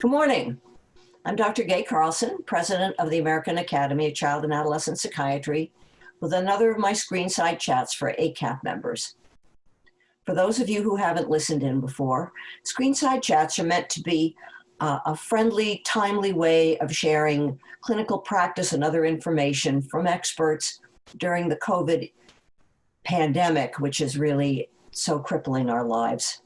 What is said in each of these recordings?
Good morning. I'm Dr. Gaye Carlson, President of the American Academy of Child and Adolescent Psychiatry, with another of my Screenside chats for AACAP members. For those of you who haven't listened in before, Screenside chats are meant to be a friendly, timely way of sharing clinical practice and other information from experts during the COVID pandemic, which is really so crippling our lives.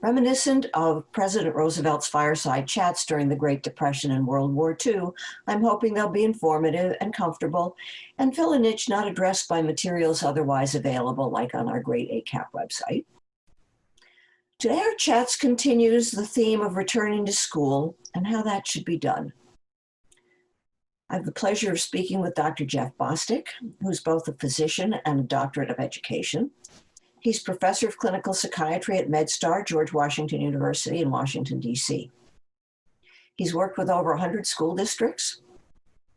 Reminiscent of President Roosevelt's fireside chats during the Great Depression and World War II, I'm hoping they'll be informative and comfortable and fill a niche not addressed by materials otherwise available, like on our great AACAP website. Today, our chats continues the theme of returning to school and how that should be done. I have the pleasure of speaking with Dr. Jeff Bostic, who's both a physician and a doctorate of education. He's professor of clinical psychiatry at MedStar, George Washington University in Washington, D.C. He's worked with over 100 school districts,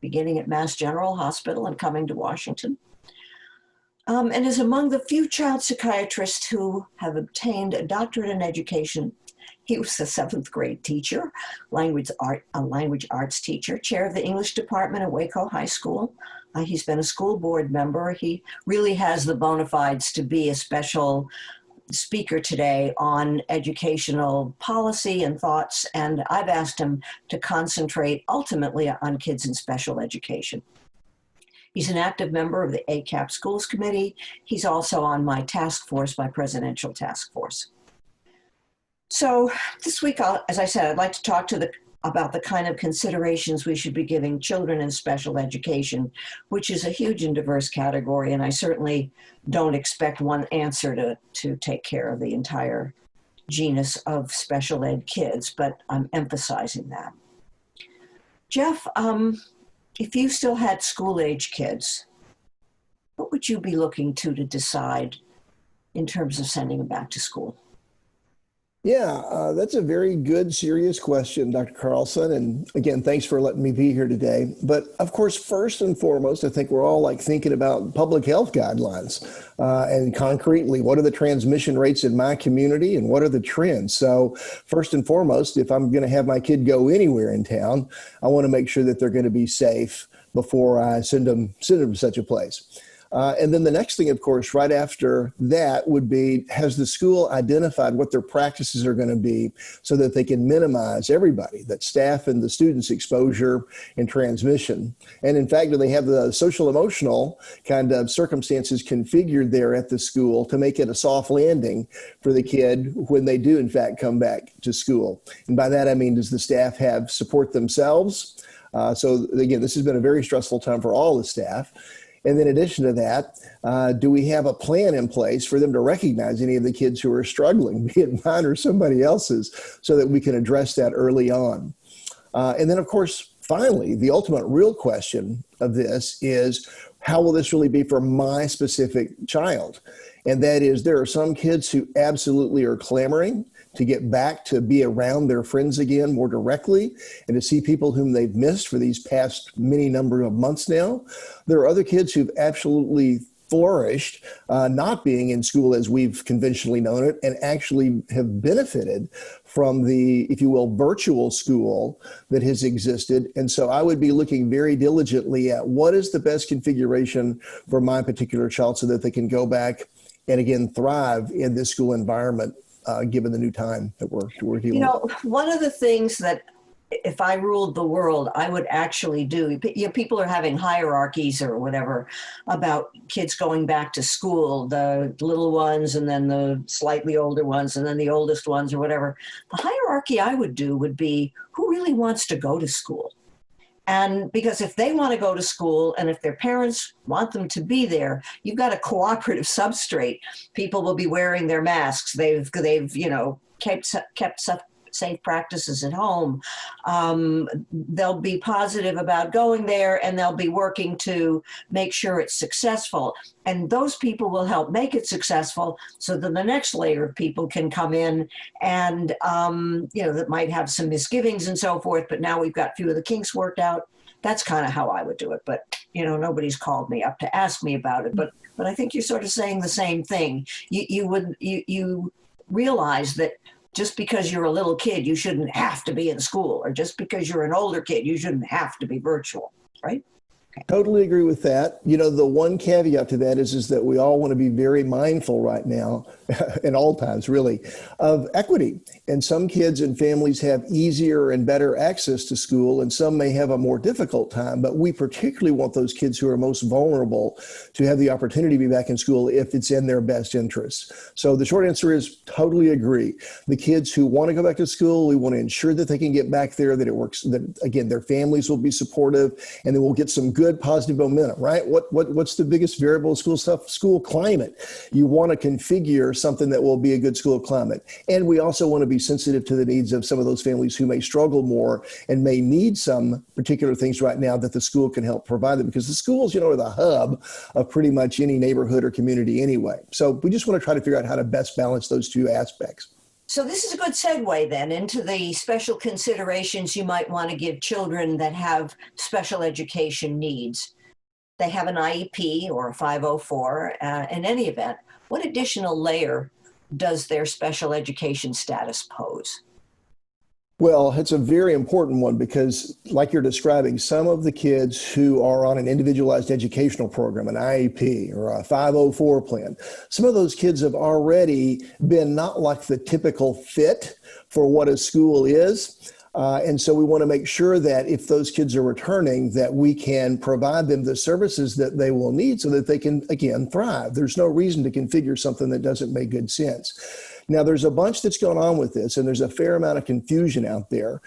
beginning at Mass General Hospital and coming to Washington, and is among the few child psychiatrists who have obtained a doctorate in education. He was a 7th grade teacher, a language arts teacher, chair of the English department at Waco High School. He's been a school board member. He really has the bona fides to be a special speaker today on educational policy and thoughts, and I've asked him to concentrate ultimately on kids in special education. He's an active member of the AACAP Schools Committee. He's also on my task force, my presidential task force. So this week, as I said, I'd like to talk about the kind of considerations we should be giving children in special education, which is a huge and diverse category, and I certainly don't expect one answer to take care of the entire genus of special ed kids, but I'm emphasizing that. Jeff, if you still had school-age kids, what would you be looking to decide in terms of sending them back to school? Yeah, that's a very good, serious question, Dr. Carlson. And again, thanks for letting me be here today. But of course, first and foremost, I think we're all thinking about public health guidelines and concretely, what are the transmission rates in my community and what are the trends? So first and foremost, if I'm going to have my kid go anywhere in town, I want to make sure that they're going to be safe before I send them to such a place. And then the next thing, of course, right after that would be, has the school identified what their practices are going to be so that they can minimize everybody, that staff and the students' exposure and transmission? And in fact, do they have the social emotional kind of circumstances configured there at the school to make it a soft landing for the kid when they do, in fact, come back to school? And by that, I mean, does the staff have support themselves? So again, this has been a very stressful time for all the staff. And then in addition to that, do we have a plan in place for them to recognize any of the kids who are struggling, be it mine or somebody else's, so that we can address that early on? And then, of course, finally, the ultimate real question of this is, how will this really be for my specific child? And that is, there are some kids who absolutely are clamoring to get back to be around their friends again more directly and to see people whom they've missed for these past many number of months now. There are other kids who've absolutely flourished, not being in school as we've conventionally known it, and actually have benefited from the, if you will, virtual school that has existed. And so I would be looking very diligently at what is the best configuration for my particular child so that they can go back and again thrive in this school environment, given the new time that we're dealing with. You know, one of the things that if I ruled the world, I would actually do, people are having hierarchies or whatever about kids going back to school, the little ones and then the slightly older ones and then the oldest ones or whatever. The hierarchy I would do would be, who really wants to go to school? And because if they want to go to school and if their parents want them to be there, you've got a cooperative substrate. People will be wearing their masks. They've kept safe practices at home. They'll be positive about going there and they'll be working to make sure it's successful. And those people will help make it successful so that the next layer of people can come in and, that might have some misgivings and so forth, but now we've got a few of the kinks worked out. That's kind of how I would do it. But, nobody's called me up to ask me about it. But I think you're sort of saying the same thing. You realize that just because you're a little kid, you shouldn't have to be in school, or just because you're an older kid, you shouldn't have to be virtual, right? Totally agree with that. You know, the one caveat to that is that we all want to be very mindful right now, in all times really, of equity. And some kids and families have easier and better access to school, and some may have a more difficult time. But we particularly want those kids who are most vulnerable to have the opportunity to be back in school if it's in their best interest. So the short answer is totally agree. The kids who want to go back to school, we want to ensure that they can get back there, that it works, that again, their families will be supportive, and then we'll get some good positive momentum, right? What's the biggest variable of school stuff? School climate. You want to configure something that will be a good school climate. And we also want to be sensitive to the needs of some of those families who may struggle more and may need some particular things right now that the school can help provide them, because the schools, you know, are the hub of pretty much any neighborhood or community anyway. So we just want to try to figure out how to best balance those two aspects. So this is a good segue then into the special considerations you might want to give children that have special education needs. They have an IEP or a 504. In any event, what additional layer does their special education status pose? Well, it's a very important one because, like you're describing, some of the kids who are on an individualized educational program, an IEP or a 504 plan, some of those kids have already been not like the typical fit for what a school is. And so we want to make sure that if those kids are returning, that we can provide them the services that they will need so that they can, again, thrive. There's no reason to configure something that doesn't make good sense. Now, there's a bunch that's going on with this, and there's a fair amount of confusion out there.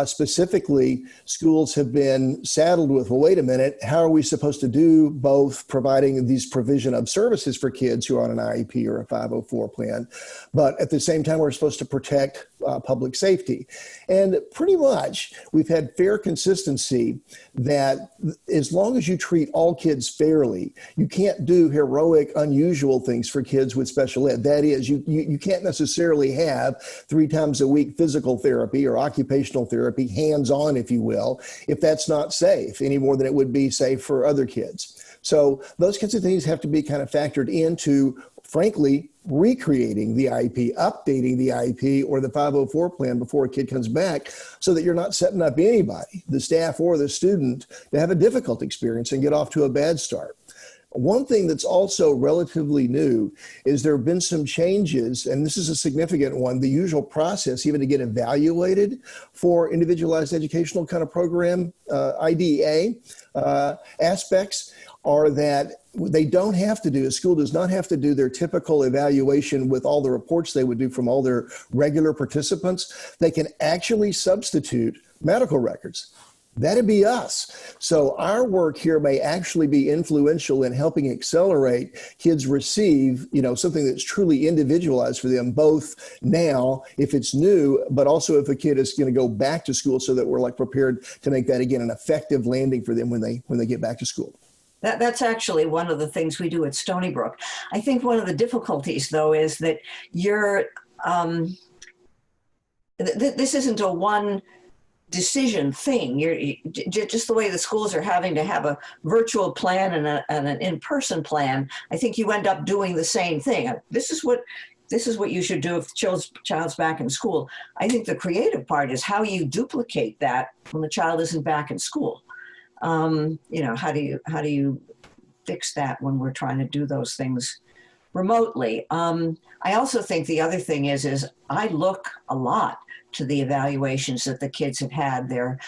Specifically, schools have been saddled with, well, wait a minute, how are we supposed to do both providing these provision of services for kids who are on an IEP or a 504 plan, but at the same time, we're supposed to protect public safety. And pretty much, we've had fair consistency that as long as you treat all kids fairly, you can't do heroic, unusual things for kids with special ed. That is, you can't necessarily have 3 times a week physical therapy or occupational therapy, hands-on, if you will, if that's not safe any more than it would be safe for other kids. So those kinds of things have to be kind of factored into, frankly, recreating the IEP, updating the IEP or the 504 plan before a kid comes back, so that you're not setting up anybody, the staff or the student, to have a difficult experience and get off to a bad start. One thing that's also relatively new is there have been some changes, and this is a significant one. The usual process, even to get evaluated for individualized educational kind of program, IDEA aspects, are that they don't have to do, a school does not have to do their typical evaluation with all the reports they would do from all their regular participants. They can actually substitute medical records. That'd be us. So our work here may actually be influential in helping accelerate kids receive, something that's truly individualized for them, both now, if it's new, but also if a kid is going to go back to school, so that we're prepared to make that, again, an effective landing for them when they get back to school. That's actually one of the things we do at Stony Brook. I think one of the difficulties, though, is that this isn't a one decision thing. Just the way the schools are having to have a virtual plan and an in-person plan. I think you end up doing the same thing. This is what you should do if the child's back in school. I think the creative part is how you duplicate that when the child isn't back in school. How do you fix that when we're trying to do those things remotely? I also think the other thing is I look a lot to the evaluations that the kids have had, their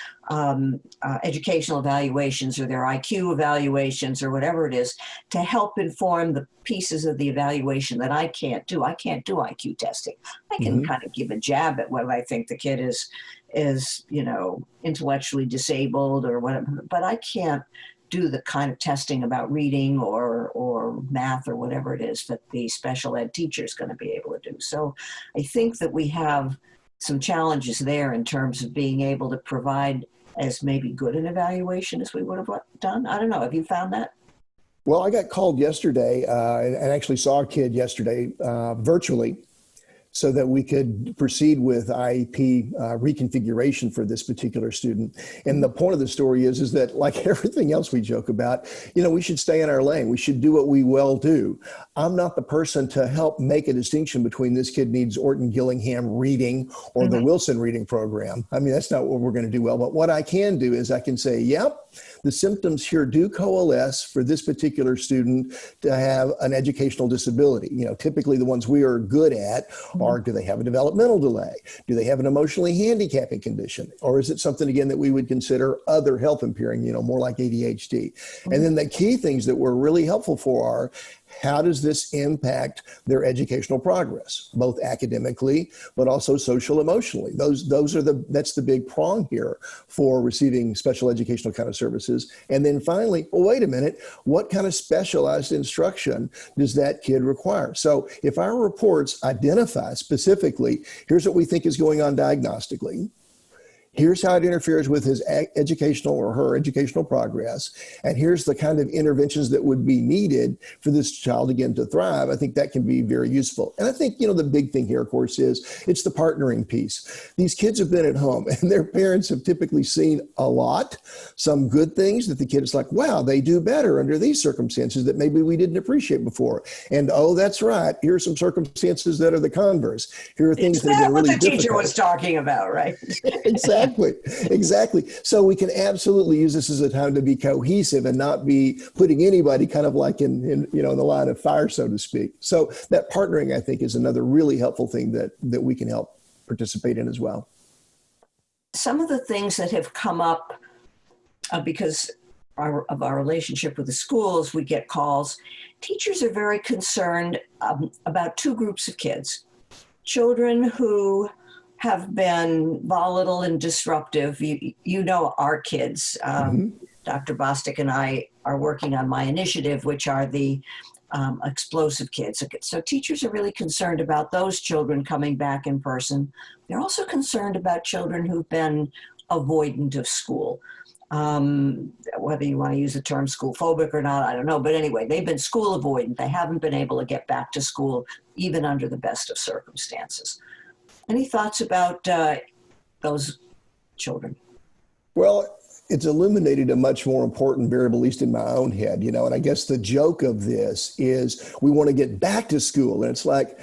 educational evaluations or their IQ evaluations or whatever it is, to help inform the pieces of the evaluation that I can't do. I can't do IQ testing. I can kind of give a jab at whether I think the kid is intellectually disabled or whatever, but I can't do the kind of testing about reading or math or whatever it is that the special ed teacher is going to be able to do. So I think that we have some challenges there in terms of being able to provide as maybe good an evaluation as we would have done. I don't know. Have you found that? Well, I got called yesterday and actually saw a kid yesterday virtually so that we could proceed with IEP reconfiguration for this particular student. And the point of the story is that like everything else we joke about, we should stay in our lane. We should do what we well do. I'm not the person to help make a distinction between this kid needs Orton Gillingham reading or the Wilson reading program. I mean, that's not what we're going to do well. But what I can do is I can say, yep, the symptoms here do coalesce for this particular student to have an educational disability. Typically the ones we are good at are, do they have a developmental delay? Do they have an emotionally handicapping condition? Or is it something, again, that we would consider other health impairing, more like ADHD? And then the key things that were really helpful for are, how does this impact their educational progress, both academically, but also social emotionally? That's the big prong here for receiving special educational kind of services. And then finally, well, wait a minute, what kind of specialized instruction does that kid require? So if our reports identify specifically, here's what we think is going on diagnostically, here's how it interferes with his educational or her educational progress, and here's the kind of interventions that would be needed for this child, again, to thrive, I think that can be very useful. And I think, the big thing here, of course, is it's the partnering piece. These kids have been at home, and their parents have typically seen a lot, some good things that the kid is like, wow, they do better under these circumstances that maybe we didn't appreciate before. And, oh, that's right, here's some circumstances that are the converse. Here are things that have been really difficult. What the teacher was talking about, right? Exactly. So we can absolutely use this as a time to be cohesive and not be putting anybody kind of like in the line of fire, so to speak. So that partnering, I think, is another really helpful thing that we can help participate in as well. Some of the things that have come up because of our relationship with the schools, we get calls. Teachers are very concerned about two groups of kids. Children who have been volatile and disruptive. You know our kids. Dr. Bostic and I are working on my initiative, which are the explosive kids. So teachers are really concerned about those children coming back in person. They're also concerned about children who've been avoidant of school. Whether you want to use the term school phobic or not, I don't know. But anyway, they've been school avoidant. They haven't been able to get back to school, even under the best of circumstances. Any thoughts about those children? Well, it's illuminated a much more important variable, at least in my own head, and I guess the joke of this is we want to get back to school. And it's like,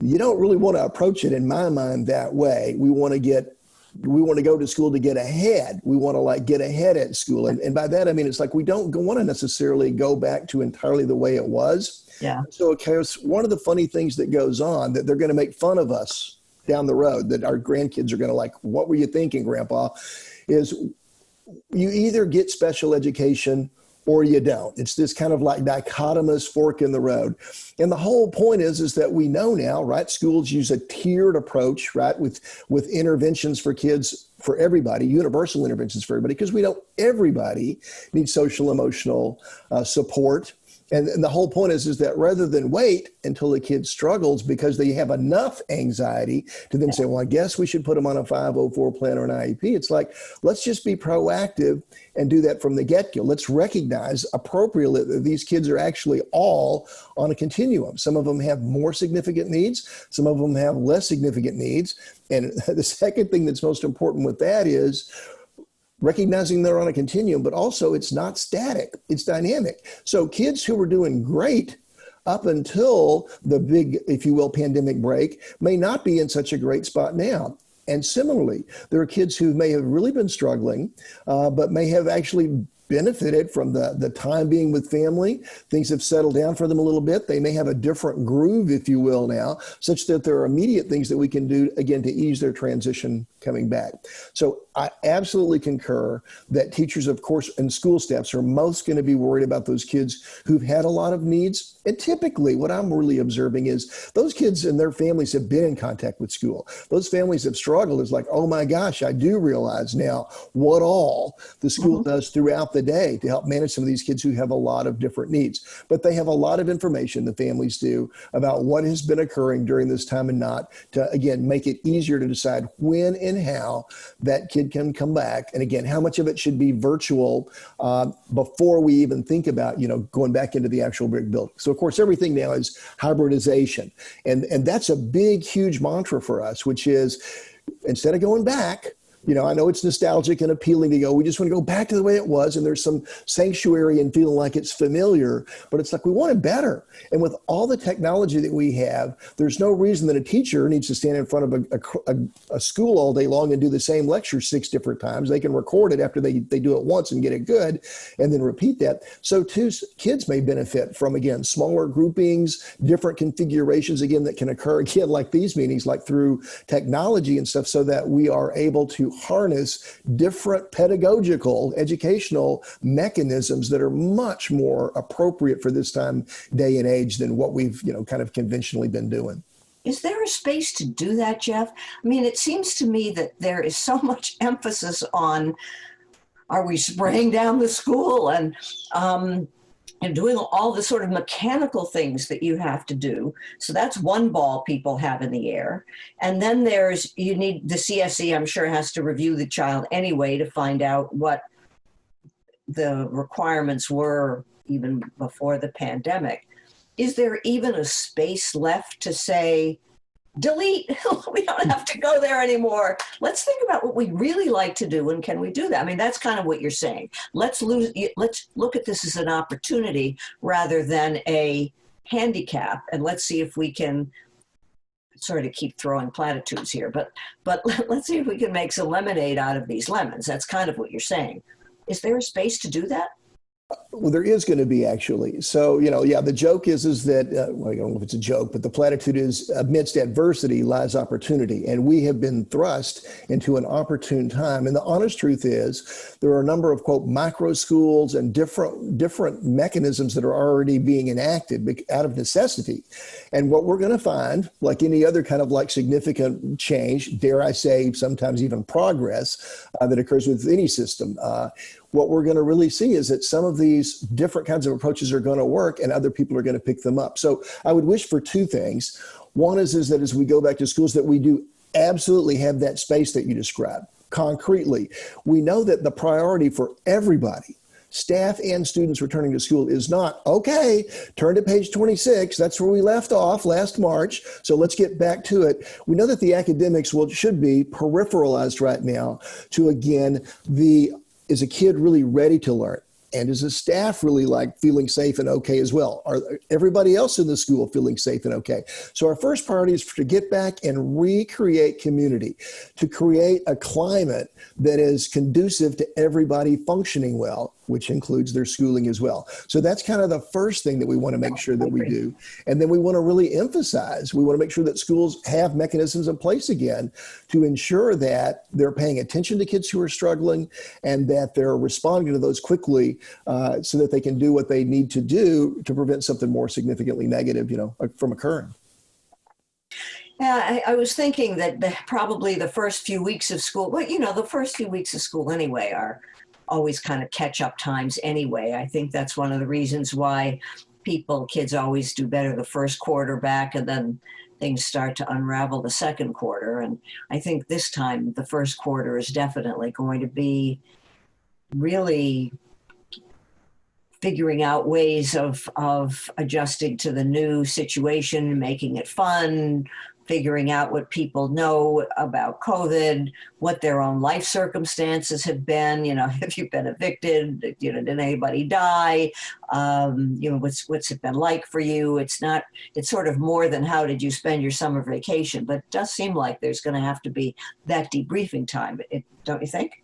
you don't really want to approach it in my mind that way. We want to go to school to get ahead. We want to get ahead at school. And by that, I mean, it's like, we don't want to necessarily go back to entirely the way it was. Yeah. So of course, one of the funny things that goes on that they're going to make fun of us down the road, that our grandkids are going to what were you thinking, Grandpa, is you either get special education or you don't. It's this kind of dichotomous fork in the road. And the whole point is that we know now, right? Schools use a tiered approach, right? With interventions for kids, for everybody, universal interventions for everybody, because we know everybody needs social emotional support. And the whole point is that rather than wait until the kid struggles because they have enough anxiety to then say, well, I guess we should put them on a 504 plan or an IEP. It's like, let's just be proactive and do that from the get-go. Let's recognize appropriately that these kids are actually all on a continuum. Some of them have more significant needs. Some of them have less significant needs. And the second thing that's most important with that is recognizing they're on a continuum, but also it's not static, it's dynamic. So kids who were doing great up until the big, if you will, pandemic break may not be in such a great spot now. And similarly, there are kids who may have really been struggling, but may have actually benefited from the time being with family. Things have settled down for them a little bit. They may have a different groove, if you will, now, such that there are immediate things that we can do, again, to ease their transition coming back. So I absolutely concur that teachers, of course, and school staffs are most going to be worried about those kids who've had a lot of needs. And typically what I'm really observing is those kids and their families have been in contact with school. Those families have struggled. It's like, oh my gosh, I do realize now what all the school does throughout the day to help manage some of these kids who have a lot of different needs. But they have a lot of information, the families do, about what has been occurring during this time and not, to, again, make it easier to decide when and how that kid can come back. And again, how much of it should be virtual before we even think about, going back into the actual brick building. So of course, everything now is hybridization. And that's a big, huge mantra for us, which is instead of going back, I know it's nostalgic and appealing to go, we just want to go back to the way it was. And there's some sanctuary and feeling like it's familiar, but it's like we want it better. And with all the technology that we have, there's no reason that a teacher needs to stand in front of a school all day long and do the same lecture 6 different times. They can record it after they do it once and get it good and then repeat that. So too, kids may benefit from, again, smaller groupings, different configurations, again, that can occur again, like these meetings, like through technology and stuff, so that we are able to harness different pedagogical, educational mechanisms that are much more appropriate for this time, day and age than what we've, kind of conventionally been doing. Is there a space to do that, Jeff? I mean, it seems to me that there is so much emphasis on, are we spraying down the school and doing all the sort of mechanical things that you have to do. So that's one ball people have in the air. And then you need the CSE, I'm sure, has to review the child anyway to find out what the requirements were even before the pandemic. Is there even a space left to say, delete, we don't have to go there anymore. Let's think about what we really like to do and can we do that? I mean, that's kind of what you're saying. Let's look at this as an opportunity rather than a handicap, and let's see if we can, sorry to keep throwing platitudes here, but let's see if we can make some lemonade out of these lemons. That's kind of what you're saying. Is there a space to do that? Well, there is going to be, actually. So, the joke is that, well, I don't know if it's a joke, but the platitude is amidst adversity lies opportunity. And we have been thrust into an opportune time. And the honest truth is there are a number of, quote, micro schools and different mechanisms that are already being enacted out of necessity. And what we're going to find, like any other kind of like significant change, dare I say, sometimes even progress that occurs with any system, what we're going to really see is that some of these different kinds of approaches are going to work and other people are going to pick them up. So I would wish for 2 things. One is that as we go back to schools, that we do absolutely have that space that you described concretely. We know that the priority for everybody, staff and students returning to school, is not, okay, turn to page 26. That's where we left off last March. So let's get back to it. We know that the academics should be peripheralized right now to, again, is a kid really ready to learn? And is the staff really feeling safe and okay as well? Are everybody else in the school feeling safe and okay? So our first priority is to get back and recreate community, to create a climate that is conducive to everybody functioning well, which includes their schooling as well. So that's kind of the first thing that we want to make sure that we do. And then we want to really emphasize, we want to make sure that schools have mechanisms in place again to ensure that they're paying attention to kids who are struggling and that they're responding to those quickly so that they can do what they need to do to prevent something more significantly negative, from occurring. Yeah, I was thinking that probably the first few weeks of school, the first few weeks of school anyway are always kind of catch-up times anyway. I think that's one of the reasons why kids always do better the first quarter back, and then things start to unravel the second quarter. And I think this time the first quarter is definitely going to be really figuring out ways of adjusting to the new situation, making it fun, figuring out what people know about COVID, what their own life circumstances have been. Have you been evicted? Did anybody die? What's it been like for you? It's sort of more than how did you spend your summer vacation, but it does seem like there's going to have to be that debriefing time. Don't you think?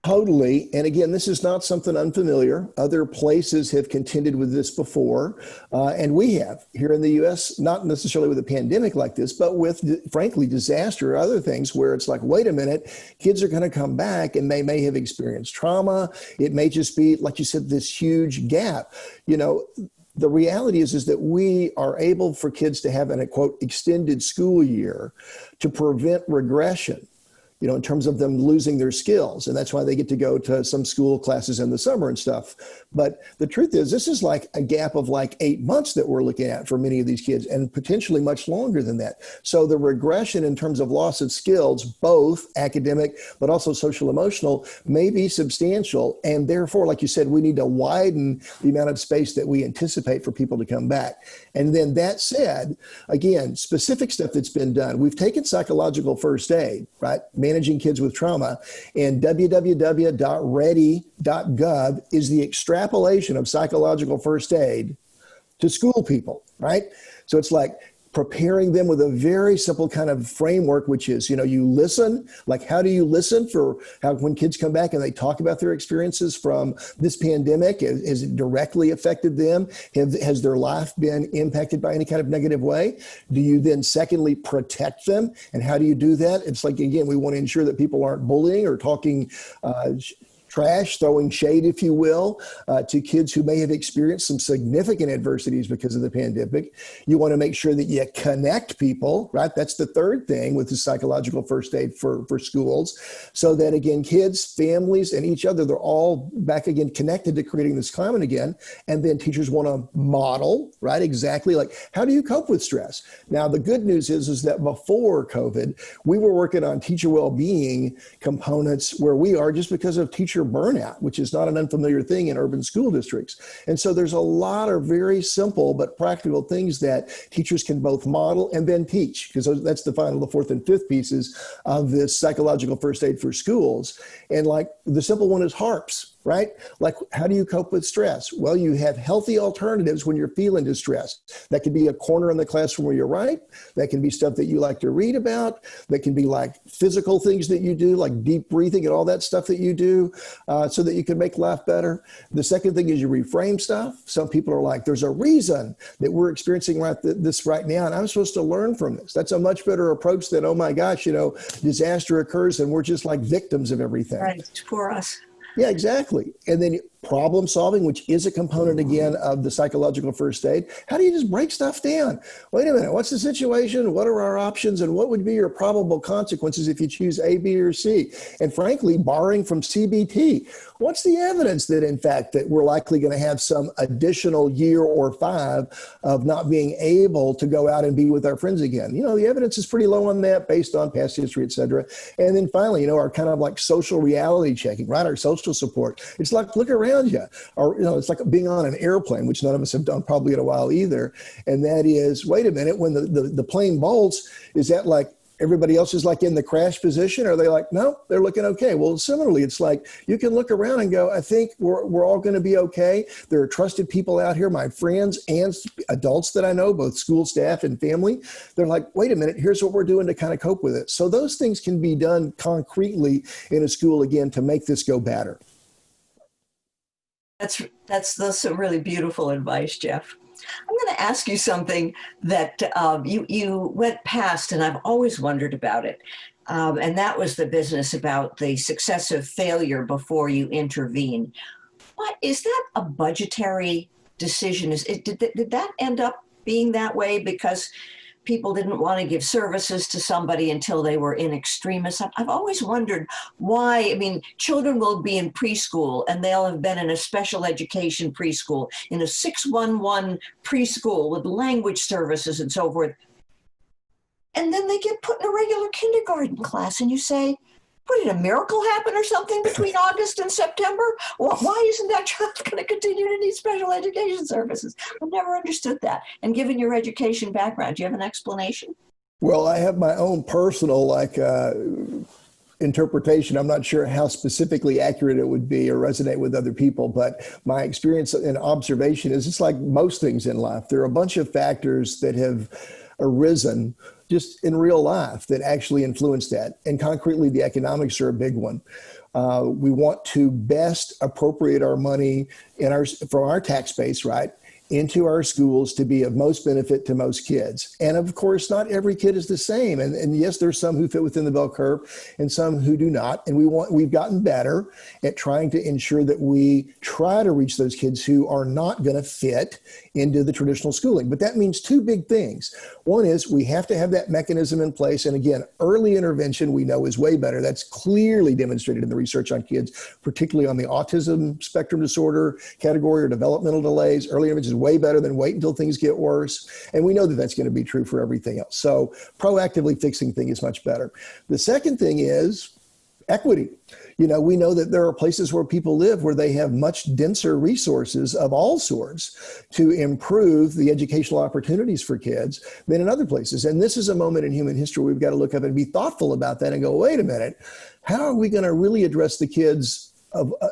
Totally. And again, this is not something unfamiliar. Other places have contended with this before. And we have here in the U.S., not necessarily with a pandemic like this, but with, frankly, disaster or other things where it's like, wait a minute, kids are going to come back and they may have experienced trauma. It may just be, like you said, this huge gap. The reality is that we are able for kids to have a, quote, extended school year to prevent regression. in terms of them losing their skills. And that's why they get to go to some school classes in the summer and stuff. But the truth is, this is like a gap of like 8 months that we're looking at for many of these kids, and potentially much longer than that. So the regression in terms of loss of skills, both academic, but also social emotional, may be substantial. And therefore, like you said, we need to widen the amount of space that we anticipate for people to come back. And then that said, again, specific stuff that's been done. We've taken psychological first aid, right? Managing kids with trauma, and www.ready.gov is the extrapolation of psychological first aid to school people, right? So it's like preparing them with a very simple kind of framework, which is, you listen, like how do you listen for how when kids come back and they talk about their experiences from this pandemic, has it directly affected them? Has their life been impacted by any kind of negative way? Do you then secondly protect them? And how do you do that? It's like, again, we want to ensure that people aren't bullying or talking trash, throwing shade, if you will, to kids who may have experienced some significant adversities because of the pandemic. You want to make sure that you connect people, right? That's the third thing with the psychological first aid for schools, so that, again, kids, families, and each other, they're all back again connected to creating this climate again. And then teachers want to model, right? Exactly like, how do you cope with stress? Now, the good news is that before COVID, we were working on teacher well-being components where we are just because of teacher burnout, which is not an unfamiliar thing in urban school districts. And so there's a lot of very simple but practical things that teachers can both model and then teach, because that's the fourth and fifth pieces of this psychological first aid for schools. And like the simple one is HARPs, right? Like, how do you cope with stress? Well, you have healthy alternatives when you're feeling distressed. That could be a corner in the classroom where you write. That can be stuff that you like to read about. That can be like physical things that you do, like deep breathing and all that stuff that you do, so that you can make life better. The second thing is you reframe stuff. Some people are like, there's a reason that we're experiencing this right now, and I'm supposed to learn from this. That's a much better approach than, oh my gosh, disaster occurs and we're just like victims of everything. Right, for us. Yeah, exactly. And then problem solving, which is a component, again, of the psychological first aid. How do you just break stuff down? Wait a minute, what's the situation? What are our options? And what would be your probable consequences if you choose A, B, or C? And frankly, borrowing from CBT, what's the evidence that, in fact, that we're likely going to have some additional year or 5 of not being able to go out and be with our friends again? The evidence is pretty low on that based on past history, et cetera. And then finally, our kind of like social reality checking, right? Our social support. It's like, look around you. Or, it's like being on an airplane, which none of us have done probably in a while either. And that is, wait a minute, when the plane bolts, is that like everybody else is like in the crash position? Or are they like, no, they're looking okay? Well, similarly, it's like you can look around and go, I think we're all going to be okay. There are trusted people out here, my friends and adults that I know, both school staff and family. They're like, wait a minute, here's what we're doing to kind of cope with it. So those things can be done concretely in a school, again, to make this go better. That's some really beautiful advice, Jeff. I'm going to ask you something that you went past, and I've always wondered about it. And that was the business about the successive failure before you intervene. What is that a budgetary decision? Did that end up being that way because people didn't want to give services to somebody until they were in extremis? I've always wondered why. I mean, children will be in preschool and they'll have been in a special education preschool, in a 611 preschool with language services and so forth. And then they get put in a regular kindergarten class and you say, what, did a miracle happen or something between August and September? Well, why isn't that child going to continue to need special education services? I've never understood that. And given your education background, do you have an explanation? Well, I have my own personal interpretation. I'm not sure how specifically accurate it would be or resonate with other people, but my experience and observation is it's like most things in life. There are a bunch of factors that have arisen just in real life that actually influence that. And concretely, the economics are a big one. We want to best appropriate our money from our tax base, right? into our schools to be of most benefit to most kids. And of course, not every kid is the same. And yes, there's some who fit within the bell curve and some who do not. And we've gotten better at trying to ensure that we try to reach those kids who are not going to fit into the traditional schooling. But that means two big things. One is we have to have that mechanism in place. And again, early intervention we know is way better. That's clearly demonstrated in the research on kids, particularly on the autism spectrum disorder category or developmental delays. Early intervention is way better than wait until things get worse. And we know that that's going to be true for everything else. So proactively fixing things is much better. The second thing is equity. We know that there are places where people live where they have much denser resources of all sorts to improve the educational opportunities for kids than in other places. And this is a moment in human history we've got to look up and be thoughtful about that and go, wait a minute, how are we going to really address the kids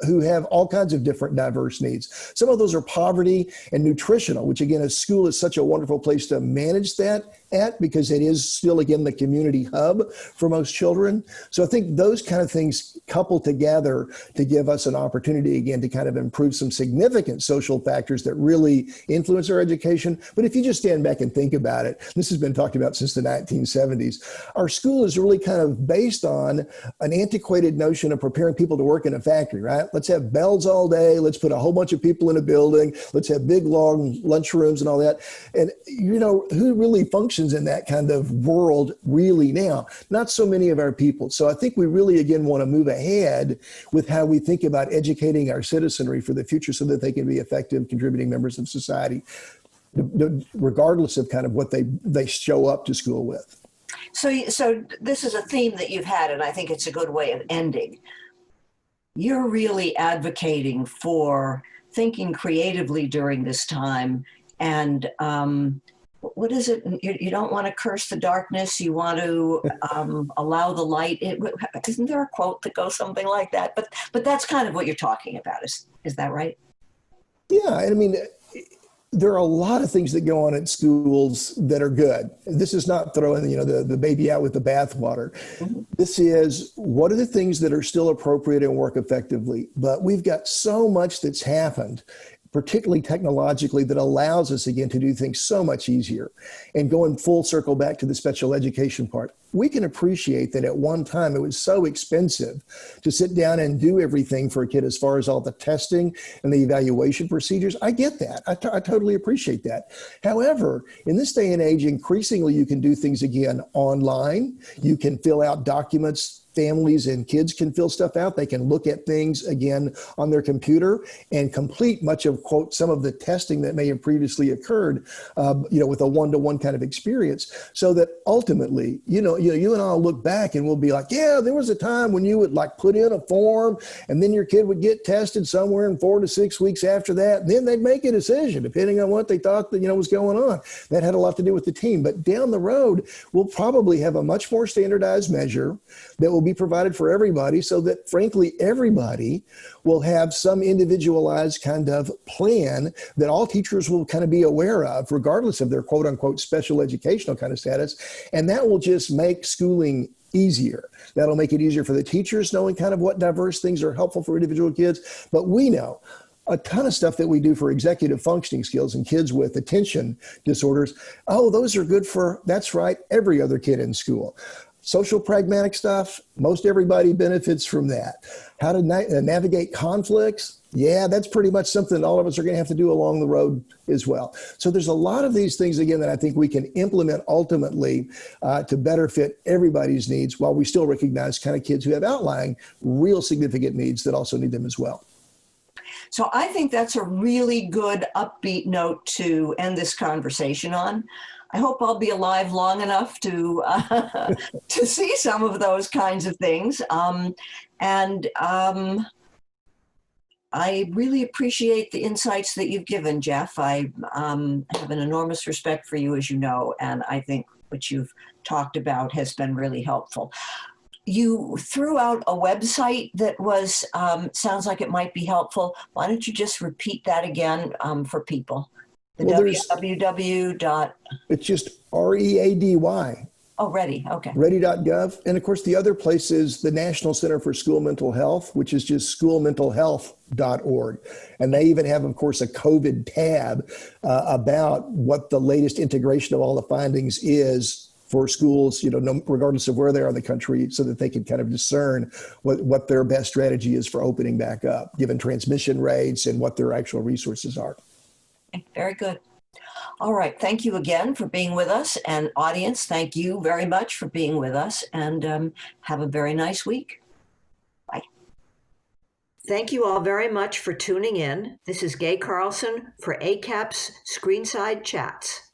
who have all kinds of different diverse needs? Some of those are poverty and nutritional, which again, a school is such a wonderful place to manage that at, because it is still, again, the community hub for most children. So I think those kind of things couple together to give us an opportunity, again, to kind of improve some significant social factors that really influence our education. But if you just stand back and think about it, this has been talked about since the 1970s. Our school is really kind of based on an antiquated notion of preparing people to work in a factory, right? Let's have bells all day. Let's put a whole bunch of people in a building. Let's have big, long lunchrooms and all that. And, who really functions in that kind of world really now? Not so many of our people. So I think we really, again, want to move ahead with how we think about educating our citizenry for the future so that they can be effective contributing members of society, regardless of kind of what they show up to school with. So this is a theme that you've had, and I think it's a good way of ending. You're really advocating for thinking creatively during this time. And what is it? You don't want to curse the darkness. You want to allow the light. Isn't there a quote that goes something like that? But that's kind of what you're talking about. Is that right? Yeah. I mean, there are a lot of things that go on at schools that are good. This is not throwing, the baby out with the bathwater. Mm-hmm. This is, what are the things that are still appropriate and work effectively? But we've got so much that's happened, particularly technologically, that allows us, again, to do things so much easier. And going full circle back to the special education part, we can appreciate that at one time it was so expensive to sit down and do everything for a kid as far as all the testing and the evaluation procedures. I get that. I totally appreciate that. However, in this day and age, increasingly you can do things, again, online. You can fill out documents. Families and kids can fill stuff out. They can look at things, again, on their computer and complete much of, quote, some of the testing that may have previously occurred, with a one-to-one kind of experience, so that ultimately, you and I'll look back and we'll be like, yeah, there was a time when you would put in a form and then your kid would get tested somewhere in 4 to 6 weeks after that. And then they'd make a decision depending on what they thought that, was going on. That had a lot to do with the team. But down the road, we'll probably have a much more standardized measure that will be provided for everybody, so that, frankly, everybody will have some individualized kind of plan that all teachers will kind of be aware of, regardless of their quote unquote special educational kind of status. And that will just make schooling easier. That'll make it easier for the teachers, knowing kind of what diverse things are helpful for individual kids. But we know a ton of stuff that we do for executive functioning skills and kids with attention disorders. Oh, those are good for, that's right, every other kid in school. Social pragmatic stuff, most everybody benefits from that. How to navigate conflicts, yeah, that's pretty much something that all of us are going to have to do along the road as well. So there's a lot of these things, again, that I think we can implement ultimately to better fit everybody's needs, while we still recognize kind of kids who have outlying real significant needs that also need them as well. So I think that's a really good upbeat note to end this conversation on. I hope I'll be alive long enough to see some of those kinds of things. I really appreciate the insights that you've given, Jeff. I have an enormous respect for you, as you know, and I think what you've talked about has been really helpful. You threw out a website that was, sounds like it might be helpful. Why don't you just repeat that again for people? The www. It's just READY, Oh, Ready. Okay. Ready.gov. And of course, the other place is the National Center for School Mental Health, which is just schoolmentalhealth.org. And they even have, of course, a COVID tab about what the latest integration of all the findings is for schools, regardless of where they are in the country, so that they can kind of discern what their best strategy is for opening back up, given transmission rates and what their actual resources are. Okay, very good. All right. Thank you again for being with us. And audience, thank you very much for being with us. And have a very nice week. Bye. Thank you all very much for tuning in. This is Gaye Carlson for AACAP's Screenside Chats.